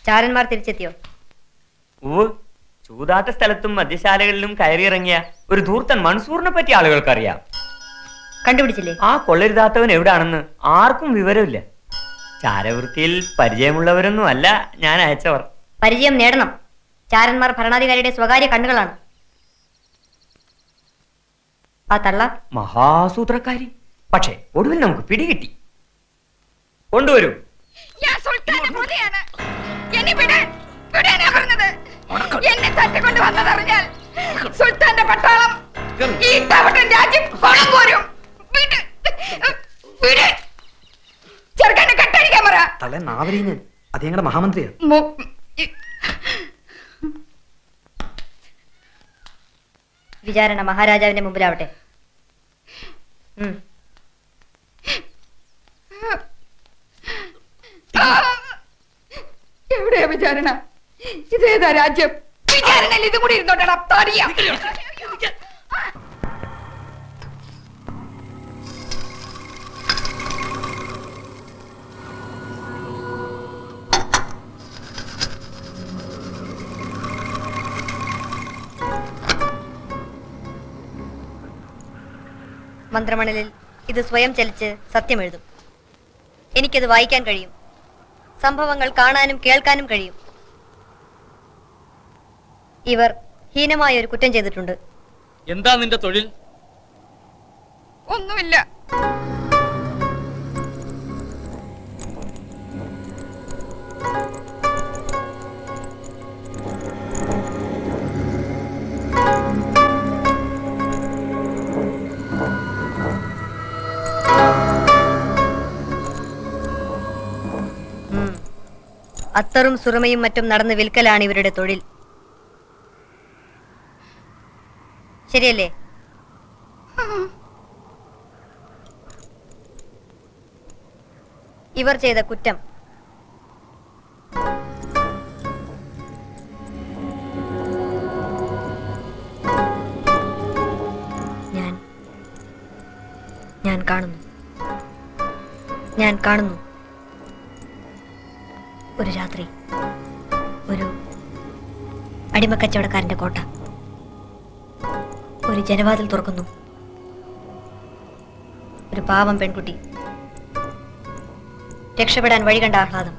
ചാരന്മാർ തിരിച്ചെത്തിയോ? ഓ, ചൂതാട്ട സ്ഥലത്തും മദ്യശാലകളിലും കയറിയിറങ്ങിയ ഒരു ധൂർത്തൻ മൻസൂറിനെ പറ്റി ആളുകൾക്കറിയാം. കണ്ടുപിടിച്ചില്ലേ? ആ കൊള്ളരുതാത്തവൻ എവിടാണെന്ന് ആർക്കും വിവരമില്ല. ചാരവൃത്തിയിൽ പരിചയമുള്ളവരൊന്നും അല്ല ഞാൻ അയച്ചവർ. പരിചയം നേടണം. ചാരന്മാർ ഭരണാധികാരിയുടെ സ്വകാര്യ കണ്ണുകളാണ്. ആ തള്ള മഹാസൂത്രക്കാരി. പക്ഷേ ഒടുവിൽ നമുക്ക് പിടികിട്ടി. കൊണ്ടുവരൂ. എന്നെ തട്ടിക്കൊണ്ട് വന്നതറിഞ്ഞാൽ സുൽത്താന്റെ പട്ടാളം ഈ രാജ്യം പണം പോരും. ചെറുക്കനെ കെട്ടടിക്കാൻ പറ. തള്ളെ നാവരീന് അത് ഞങ്ങളുടെ മഹാമന്ത്രിയാ. വിചാരണ മഹാരാജാവിന്റെ മുമ്പിലാവട്ടെ. എവിടെയാ വിചാരണ? ഇതേതാ രാജ്യം? വിചാരണയിൽ ഇതും കൂടി ഇരുന്നോട്ടാ താടിയാ. മന്ത്രമണലിൽ ഇത് സ്വയം ചലിച്ച് സത്യം എഴുതും. എനിക്കത് വായിക്കാൻ കഴിയും. സംഭവങ്ങൾ കാണാനും കേൾക്കാനും കഴിയും. ഇവർ ഹീനമായ ഒരു കുറ്റം ചെയ്തിട്ടുണ്ട്. എന്താ നിന്റെ തൊഴിൽ? ഒന്നുമില്ല. അത്തറും സുറമയും മറ്റും നടന്ന് വിൽക്കലാണ് ഇവരുടെ തൊഴിൽ. ശരിയല്ലേ? ഇവർ ചെയ്ത കുറ്റം ഞാൻ കാണുന്നു. ഒരു രാത്രി ഒരു അടിമക്കച്ചവടക്കാരന്റെ കോട്ട. ഒരു ജനവാതിൽ തുറക്കുന്നു. ഒരു പാവം പെൺകുട്ടി. രക്ഷപ്പെടാൻ വഴി കണ്ട ആഹ്ലാദം.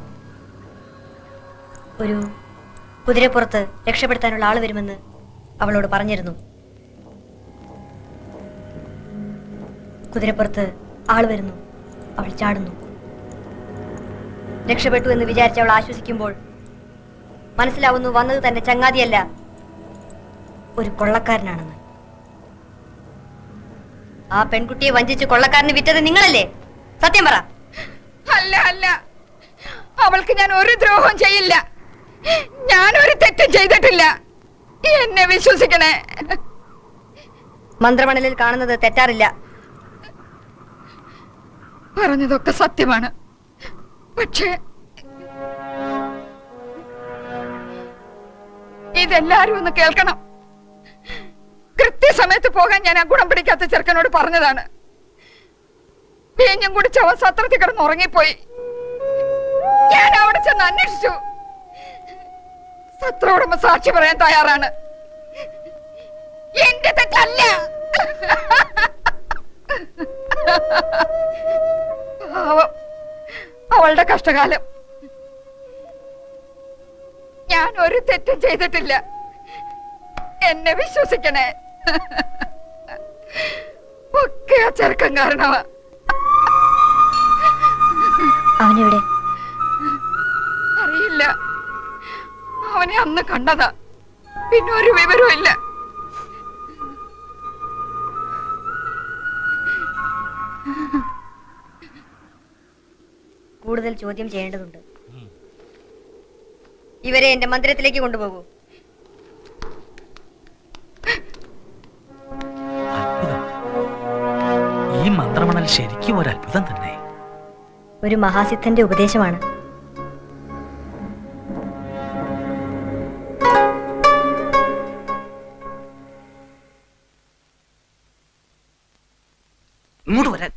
ഒരു കുതിരപ്പുറത്ത് രക്ഷപ്പെടുത്താനുള്ള ആള് വരുമെന്ന് അവളോട് പറഞ്ഞിരുന്നു. കുതിരപ്പുറത്ത് ആള് വരുന്നു. അവൾ ചാടുന്നു. രക്ഷപ്പെട്ടു എന്ന് വിചാരിച്ച് അവൾ ആശ്വസിക്കുമ്പോൾ മനസ്സിലാവുന്നു വന്നത് തന്റെ ചങ്ങാതിയല്ല, ഒരു കൊള്ളക്കാരനാണെന്ന്. ആ പെൺകുട്ടിയെ വഞ്ചിച്ച് കൊള്ളക്കാരന് വിറ്റത് നിങ്ങളല്ലേ? സത്യം പറ. അല്ല അല്ല, അവൾക്ക് ഞാൻ ഒരു ദ്രോഹം ചെയ്യില്ല. ഞാൻ ഒരു തെറ്റും ചെയ്തിട്ടില്ല. എന്നെ വിശ്വസിക്കണേ. മന്ത്രമണലിൽ കാണുന്നത് തെറ്റാറില്ല. പറഞ്ഞതൊക്കെ സത്യമാണ്. പക്ഷേ ഇതെല്ലാരും ഒന്ന് കേൾക്കണം. കൃത്യസമയത്ത് പോകാൻ ഞാൻ ആ ഗുണം പിടിക്കാത്ത ചെറുക്കനോട് പറഞ്ഞതാണ്. വീഞ്ഞും കുടിച്ച് അവൻ സത്രത്തിൽ കിടന്ന് ഉറങ്ങിപ്പോയി. ഞാൻ അവിടെ ചെന്ന് അന്വേഷിച്ചു. സത്ര ഉടമ സാക്ഷി പറയാൻ തയ്യാറാണ്. എന്റെ തെറ്റല്ല. അവളുടെ കഷ്ടകാലം. ഞാൻ ഒരു തെറ്റും ചെയ്തിട്ടില്ല. എന്നെ വിശ്വസിക്കണേ. ഒക്കെ ആ ചെറുക്കൻ കാരണമാ. അവനെവിടെ? അറിയില്ല. അവനെ അന്ന് കണ്ടതാ. പിന്നെ ഒരു വിവരവും ഇല്ല. കൂടുതൽ ചോദ്യം ചെയ്യേണ്ടതുണ്ട്. ഇവരെ എന്റെ മന്ദിരത്തിലേക്ക് കൊണ്ടുപോകൂ. ഈ മന്ത്രമണൽ ശരിക്കും ഒരു അത്ഭുതം തന്നെ. ഒരു മഹാസിദ്ധന്റെ ഉപദേശമാണ്. ഇങ്ങോട്ട് വരാൻ.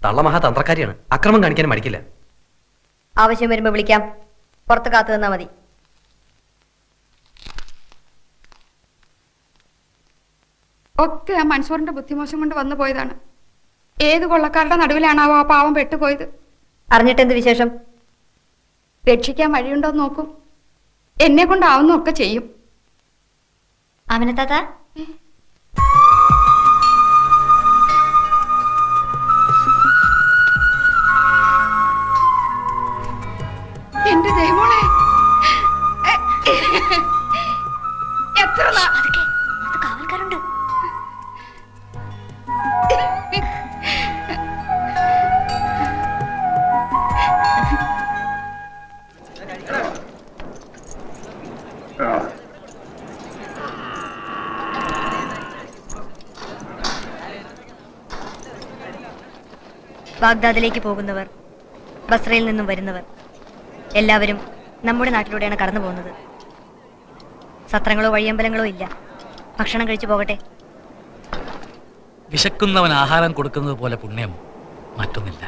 തള്ള മഹാതന്ത്രക്കാരിയാണ്. അക്രമം കാണിക്കാൻ മടിക്കില്ല. ആവശ്യം വരുമ്പോ വിളിക്കാം. പുറത്ത് കാത്തു നിന്നാ മതി. ഒക്കെ ആ മൻസൂറിന്റെ ബുദ്ധിമോശം കൊണ്ട് വന്നു പോയതാണ്. ഏത് കൊള്ളക്കാരുടെ നടുവിലാണാവോ ആ പാവം പെട്ടുപോയത്. അറിഞ്ഞിട്ട് എന്ത് വിശേഷം? രക്ഷിക്കാൻ വഴിയുണ്ടോന്ന് നോക്കും. എന്നെ കൊണ്ടാവുന്നൊക്കെ ചെയ്യും. ആമിനത്താത്ത, എന്റെ ദേവോളെ, എത്ര കാവൽക്കാരുണ്ട്. ബാഗ്ദാദിലേക്ക് പോകുന്നവർ, ബസ്രയിൽ നിന്നും വരുന്നവർ എല്ലാവരും നമ്മുടെ നാട്ടിലൂടെയാണ് കടന്നു പോകുന്നത്. സത്രങ്ങളോ വഴിയമ്പലങ്ങളോ ഇല്ല. ഭക്ഷണം കഴിച്ചു പോകട്ടെ. വിശക്കുന്നവൻ ആഹാരം കൊടുക്കുന്നത് പോലെ പുണ്യം മറ്റൊന്നില്ല.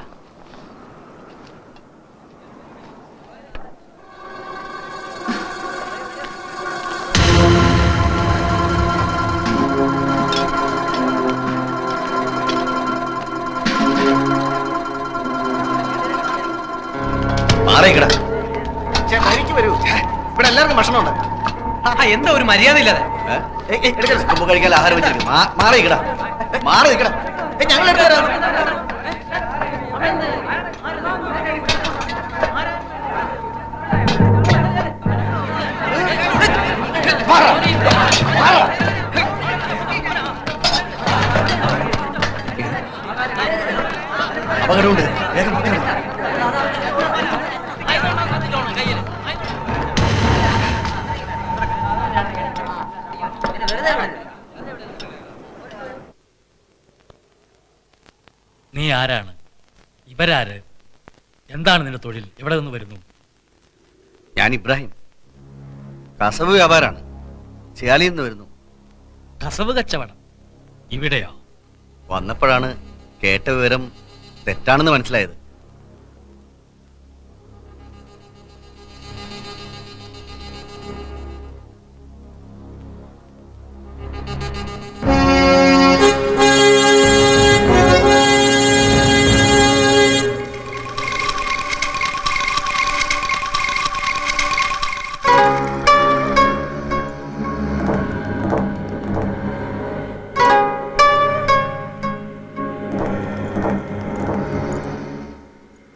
ഇവിടെ എല്ലാവർക്കും ഭക്ഷണമുണ്ട്. എന്താ ഒരു മര്യാദ ഇല്ലാതെ? കഴിക്കാൻ ആഹാരം വെച്ചിരിക്കും. മാറി നിൽക്കടാ, മാറി നിൽക്കടാ. ഞങ്ങൾ എടുത്തുതരാം. അപകടമുണ്ട്. വേഗം നീ ആരാണ്? ഇവരാര്? എന്താണ് നിന്റെ തൊഴിൽ? എവിടെ നിന്ന് വരുന്നു? ഞാൻ ഇബ്രാഹിം, കസവ് വ്യാപാരാണ്. ചിയാലിയിൽ നിന്ന് വരുന്നു. കസവ് കച്ചവടം ഇവിടെയോ? വന്നപ്പോഴാണ് കേട്ട വിവരം തെറ്റാണെന്ന് മനസ്സിലായത്.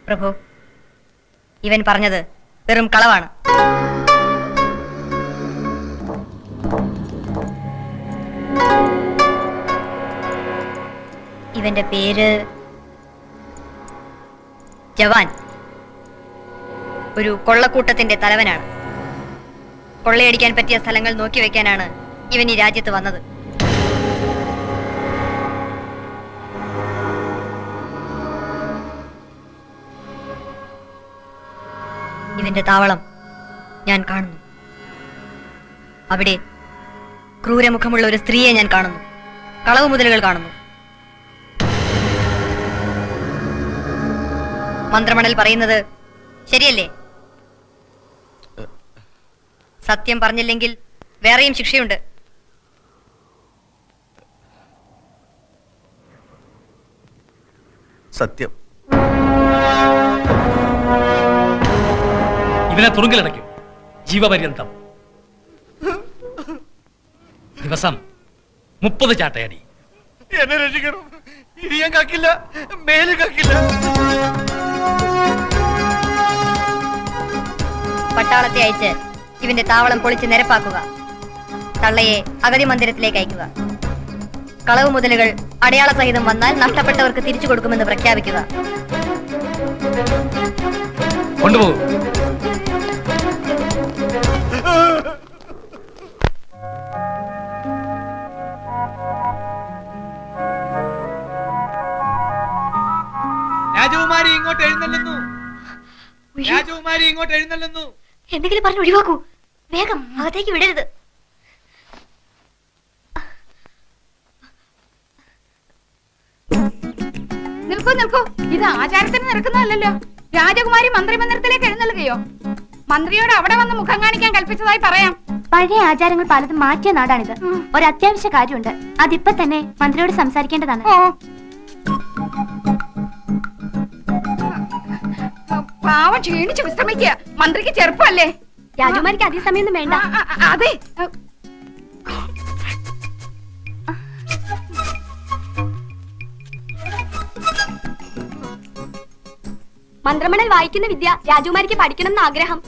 പ്രഭു, ഇവൻ പറഞ്ഞത് വെറും കളവാണ്. ഇവന്റെ പേര് ജവാൻ. ഒരു കൊള്ളക്കൂട്ടത്തിന്റെ തലവനാണ്. കൊള്ളയടിക്കാൻ പറ്റിയ സ്ഥലങ്ങൾ നോക്കി വെക്കാനാണ് ഇവൻ ഈ രാജ്യത്ത് വന്നത്. ഇവന്റെ താവളം ഞാൻ കാണുന്നു. അവിടെ ക്രൂരമുഖമുള്ള ഒരു സ്ത്രീയെ ഞാൻ കാണുന്നു. കളവ് മുതലുകൾ കാണുന്നു. മന്ത്രമണൽ പറയുന്നത് ശരിയല്ലേ? സത്യം പറഞ്ഞില്ലെങ്കിൽ വേറെയും ശിക്ഷയുണ്ട്. സത്യം. ഇവനെ തുറുങ്കിലടയ്ക്കും, ജീവപര്യന്തം. ദിവസം 30 ചാട്ടയടി. എന്നെ രക്ഷിക്കണം. ഇനി ഞാൻ കക്കില്ല, മേല് കക്കില്ല. പട്ടാളത്തെ അയച്ച് ഇവന്റെ താവളം പൊളിച്ച് നിരപ്പാക്കുക. തള്ളയെ അഗതി മന്ദിരത്തിലേക്ക് അയക്കുക. കളവ് മുതലുകൾ അടയാള സഹിതം വന്നാൽ നഷ്ടപ്പെട്ടവർക്ക് തിരിച്ചു കൊടുക്കുമെന്ന് പ്രഖ്യാപിക്കുക. കൊണ്ടുപോകൂ. രാജകുമാരി ഇങ്ങോട്ട് എഴുന്നള്ളുന്നു. രാജകുമാരി ഇങ്ങോട്ട് എഴുന്നള്ളുന്നു. എന്തെങ്കിലും പറഞ്ഞ് ഒഴിവാക്കൂ. വേഗം അകത്തേക്ക് വിടരുത്. നിൽക്കൂ നിൽക്കൂ, ഇത് ആചാരത്തിന് നിൽക്കുന്നതല്ലോ. രാജകുമാരി മന്ത്രി മന്ദിരത്തിലേക്ക് എഴുന്നള്ളുകയോ? മന്ത്രിയോട് അവിടെ വന്ന് മുഖം കാണിക്കാൻ കൽപ്പിച്ചതായി പറയാം. പഴയ ആചാരങ്ങൾ പലതും മാറ്റിയ നാടാണിത്. ഒരു അത്യാവശ്യ കാര്യമുണ്ട്, അതിപ്പോ തന്നെ മന്ത്രിയോട് സംസാരിക്കേണ്ടതാണ്. പാവം ക്ഷീണിച്ച് വിശ്രമിക്കുക. മന്ത്രിക്ക് ചെറുപ്പമല്ലേ? രാജകുമാരിക്ക് അധിക സമയമൊന്നും വേണ്ട. അതെ, മന്ത്രമണൽ വായിക്കുന്ന വിദ്യ രാജകുമാരിക്ക് പഠിക്കണമെന്ന് ആഗ്രഹം.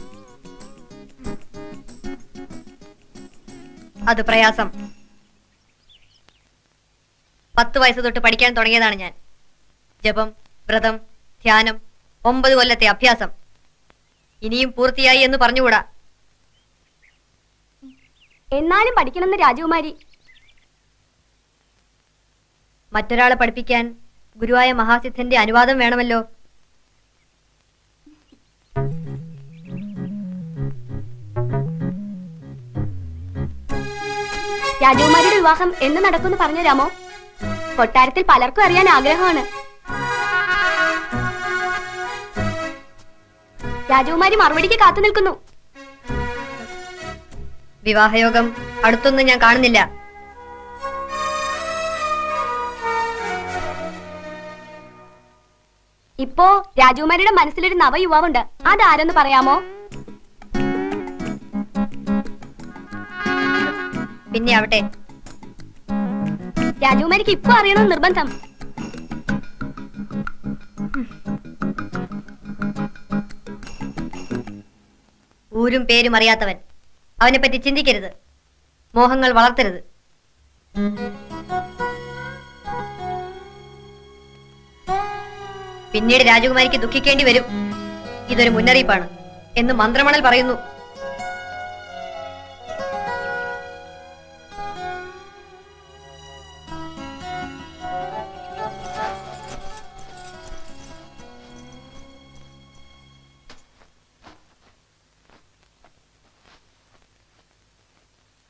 അത് പ്രയാസം. 10 വയസ്സ് തൊട്ട് പഠിക്കാൻ തുടങ്ങിയതാണ് ഞാൻ. ജപം, വ്രതം, ധ്യാനം, 9 കൊല്ലത്തെ അഭ്യാസം. ഇനിയും പൂർത്തിയായി എന്ന് പറഞ്ഞുകൂടാ. എന്നാലും പഠിക്കണമെന്ന് രാജകുമാരി. മറ്റൊരാളെ പഠിപ്പിക്കാൻ ഗുരുവായ മഹാസിദ്ധന്റെ അനുവാദം വേണമല്ലോ. രാജകുമാരിയുടെ വിവാഹം എന്ന് നടക്കുമെന്ന് പറഞ്ഞു രാമോ? കൊട്ടാരത്തിൽ പലർക്കും അറിയാൻ ആഗ്രഹമാണ്. രാജകുമാരി മറുപടിക്ക് കാത്തു നിൽക്കുന്നു. വിവാഹയോഗം അടുത്തൊന്നും ഞാൻ കാണുന്നില്ല. ഇപ്പോ രാജകുമാരിയുടെ മനസ്സിലൊരു നവയുവാവുണ്ട്. അതാരെന്ന് പറയാമോ? പിന്നെ ആവട്ടെ, രാജകുമാരിക്ക് ഇപ്പൊ അറിയണമെന്ന് നിർബന്ധം. ഊരും പേരും അറിയാത്തവൻ, അവനെ പറ്റി ചിന്തിക്കരുത്. മോഹങ്ങൾ വളർത്തരുത്. പിന്നീട് രാജകുമാരിക്ക് ദുഃഖിക്കേണ്ടി വരും. ഇതൊരു മുന്നറിയിപ്പാണ് എന്ന് മന്ത്രമണൽ പറയുന്നു.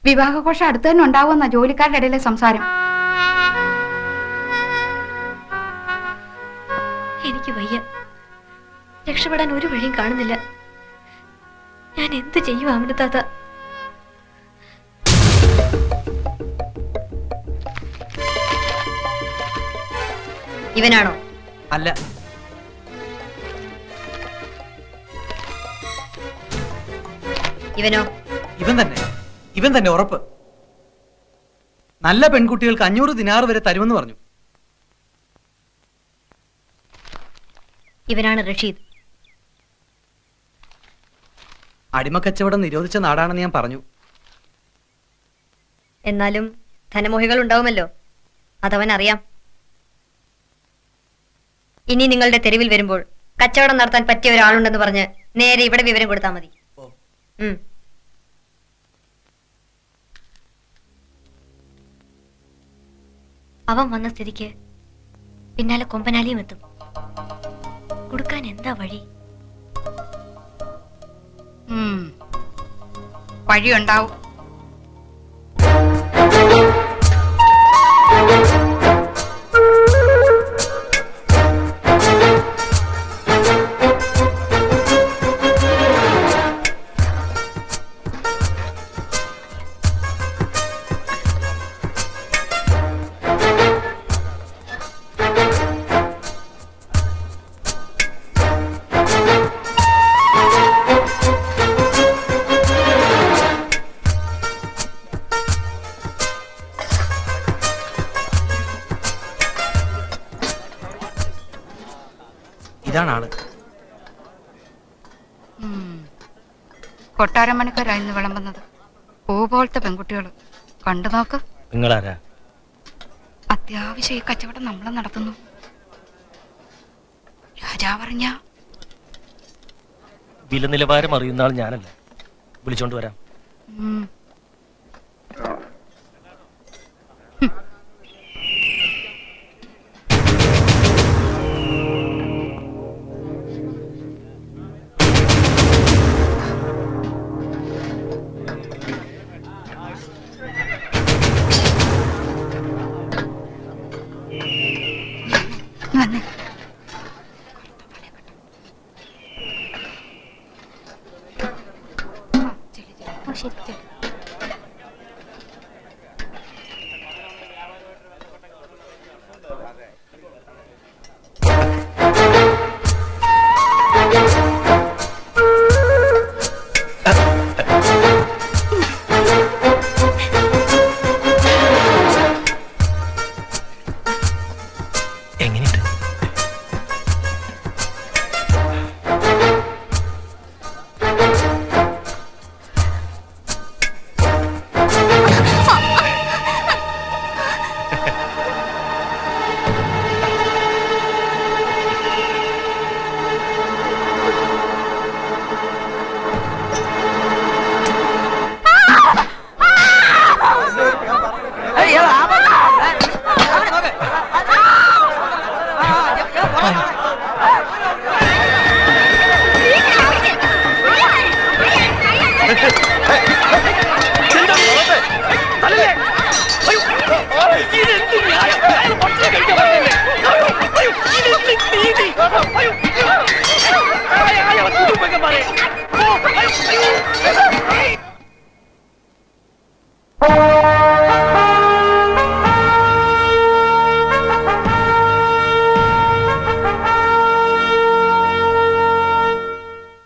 വിവാഹഘോഷം അടുത്ത് തന്നെ ഉണ്ടാവുമെന്ന ജോലിക്കാരുടെ ഇടയിലെ സംസാരം. എനിക്ക് വയ്യ, രക്ഷപ്പെടാൻ ഒരു വഴിയും കാണുന്നില്ല. ഞാൻ എന്ത് ചെയ്യും അമിനത്താത്ത? ഇവനാണോ? അല്ല. ഇവനോ? ഇവൻ തന്നെ ഉറപ്പ്. നല്ല പെൺകുട്ടികൾക്ക് 500 ദിനാർ വരെ തരുമെന്ന് പറഞ്ഞു. ഇവനാണ് റഷീദ്. അടിമക്കച്ചവടം നിരോധിച്ച നാടാണെന്ന് ഞാൻ പറഞ്ഞു. എന്നാലും ധനമോഹികൾ ഉണ്ടാവുമല്ലോ, അതവൻ അറിയാം. ഇനി നിങ്ങളുടെ തെരുവിൽ വരുമ്പോൾ കച്ചവടം നടത്താൻ പറ്റിയ ഒരാളുണ്ടെന്ന് പറഞ്ഞ് നേരെ ഇവിടെ വിവരം കൊടുത്താൽ മതി. അവൻ വന്ന സ്ഥിതിക്ക് പിന്നാലെ കൊമ്പനാലിയും എത്തും. കൊടുക്കാൻ എന്താ വഴി? വഴിയുണ്ടാവും. ഇതാണ് ആള്. കൊട്ടാരമണിക്കാരായിരുന്നു വിളമ്പുന്നത്. പൂ പോലത്തെ പെൺകുട്ടികള്. കണ്ടു നോക്ക്. നിങ്ങളാരാ? അത്യാവശ്യം ഈ കച്ചവടം നമ്മൾ നടത്തുന്നു. രാജാവറിഞ്ഞ വില നിലവാരം അറിയുന്ന ആൾ ഞാനല്ല. വിളിച്ചോണ്ട് വരാം. വന്നേ.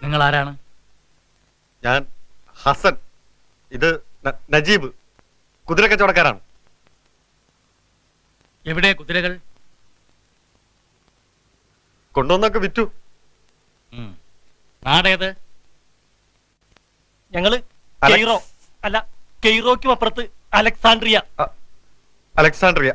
നിങ്ങൾ ആരാണ്? ഞാൻ ഹസൻ, ഇത് നജീബ്, കുതിര കച്ചവടക്കാരാണ്. എവിടെ കുതിരകൾ? കൊണ്ടുവന്നൊക്കെ വിറ്റു. നാടേത്? ഞങ്ങള് കെയ്റോ അല്ല, കെയ്റോയ്ക്കും അപ്പുറത്ത് അലക്സാണ്ട്രിയ. അലക്സാണ്ട്രിയ.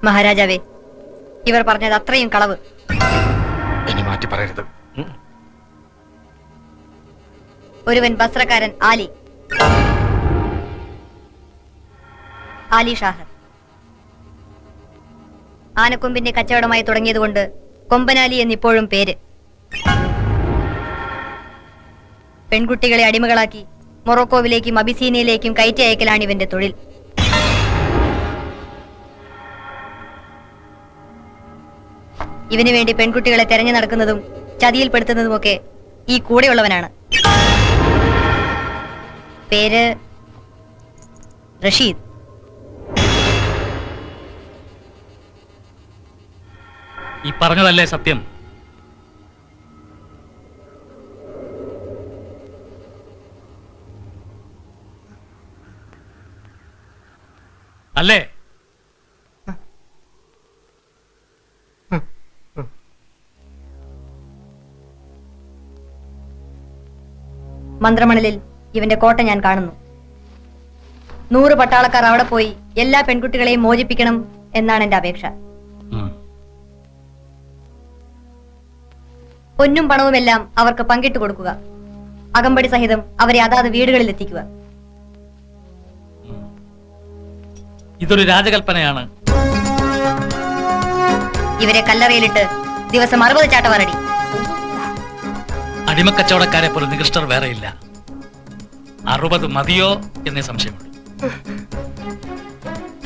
മഹാരാജാവേ, ഇവർ പറഞ്ഞത് അത്രയും കളവ്. ഇനി മാറ്റി പറയരുത്. ഒരുവൻ ബസ്രക്കാരൻ ആലി ഷാഹർ ആനക്കൊമ്പിന്റെ കച്ചവടമായി തുടങ്ങിയതുകൊണ്ട് കൊമ്പനാലി എന്നിപ്പോഴും പേര്. പെൺകുട്ടികളെ അടിമകളാക്കി മൊറോക്കോവിലേക്കും അബിസീനിയയിലേക്കും കയറ്റി അയക്കലാണ് ഇവന്റെ തൊഴിൽ. ഇവന് വേണ്ടി പെൺകുട്ടികളെ തെരഞ്ഞു നടക്കുന്നതും ചതിയിൽപ്പെടുത്തുന്നതുമൊക്കെ ഈ കൂടെയുള്ളവനാണ്. പേര് റഷീദ്. ഈ പറഞ്ഞതല്ലേ സത്യം? അല്ലേ? മന്ത്രമണലിൽ ഇവന്റെ കോട്ട ഞാൻ കാണുന്നു. 100 പട്ടാളക്കാർ അവിടെ പോയി എല്ലാ പെൺകുട്ടികളെയും മോചിപ്പിക്കണം എന്നാണ് എന്റെ അപേക്ഷ. പൊന്നും പണവുമെല്ലാം അവർക്ക് പങ്കിട്ടു കൊടുക്കുക. അകമ്പടി സഹിതം അവരെ അതാത് വീടുകളിൽ എത്തിക്കുക. ഇതൊരു രാജകൽപ്പനയാണ്. ഇവരെ കല്ലറയിലിട്ട് ദിവസം 60 ചാട്ടവാറടി. അടിമക്കച്ചവടക്കാരെ പോലെ നികൃഷ്ടർ വേറെയില്ല. 60 മതിയോ എന്നേ സംശയമുള്ളൂ.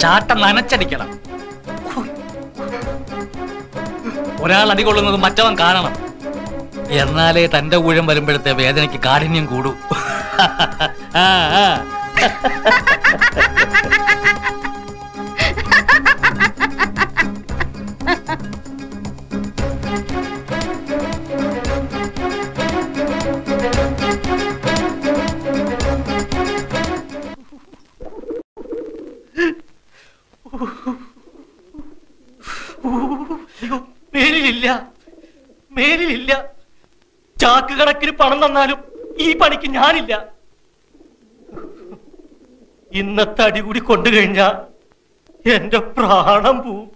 ചാട്ടം നനച്ചടിക്കണം. ഒരാൾ അടികൊള്ളുന്നത് മറ്റവൻ കാണണം. എന്നാലേ തന്റെ ഊഴം വരുമ്പോഴത്തെ വേദനയ്ക്ക് കാഠിന്യം കൂടൂ. മേലിലില്ല. ചാക്ക് കണക്കിന് പണം തന്നാലും ഈ പണിക്ക് ഞാനില്ല. ഇന്നത്തെ അടി കൂടി കൊണ്ടു കഴിഞ്ഞാ എന്റെ പ്രാണം പോവും.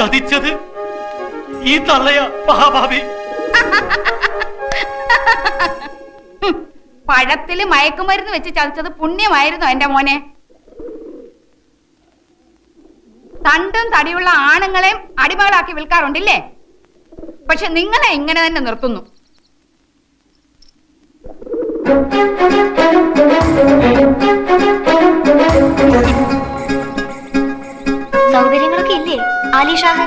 ചതിച്ചത് ഈ തള്ളയ മഹാഭാവി. പഴത്തില് മയക്കുമരുന്ന് വെച്ച് ചതിച്ചത് പുണ്യമായിരുന്നു എന്റെ മോനെ. തണ്ടും തടിയുള്ള ആണുങ്ങളെയും അടിമകളാക്കി വിൽക്കാറുണ്ടില്ലേ? പക്ഷെ നിങ്ങളെ ഇങ്ങനെ തന്നെ നിർത്തുന്നു. സൗകര്യങ്ങളൊക്കെ ഇല്ലേ ആലിഷാഹ്?